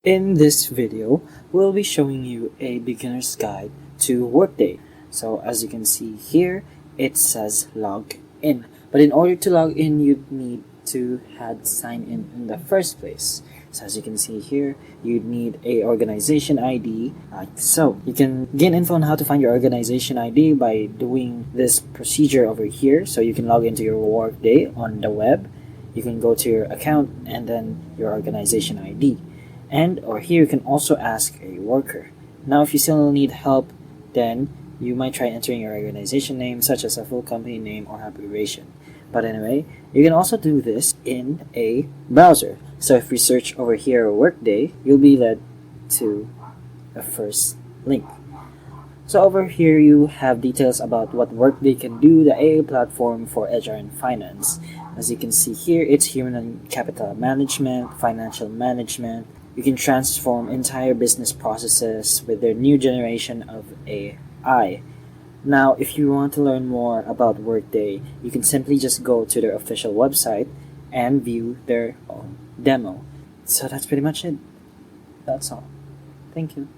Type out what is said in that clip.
In this video, we'll be showing you a beginner's guide to Workday. So as you can see here, it says log in. But in order to log in, you'd need to had sign in the first place. So as you can see here, you'd need a organization ID like so. You can gain info on how to find your organization ID by doing this procedure over here. So you can log into your Workday on the web. You can go to your account and then your organization ID. Or here you can also ask a worker. Now if you still need help, then you might try entering your organization name, such as a full company name or abbreviation. But anyway, you can also do this in a browser. So if we search over here Workday, you'll be led to the first link. So over here you have details about what Workday can do, the AI platform for HR and finance. As you can see here, it's human and capital management, financial management. You can transform entire business processes with their new generation of AI. Now, if you want to learn more about Workday, you can simply just go to their official website and view their own demo. So that's pretty much it. That's all. Thank you.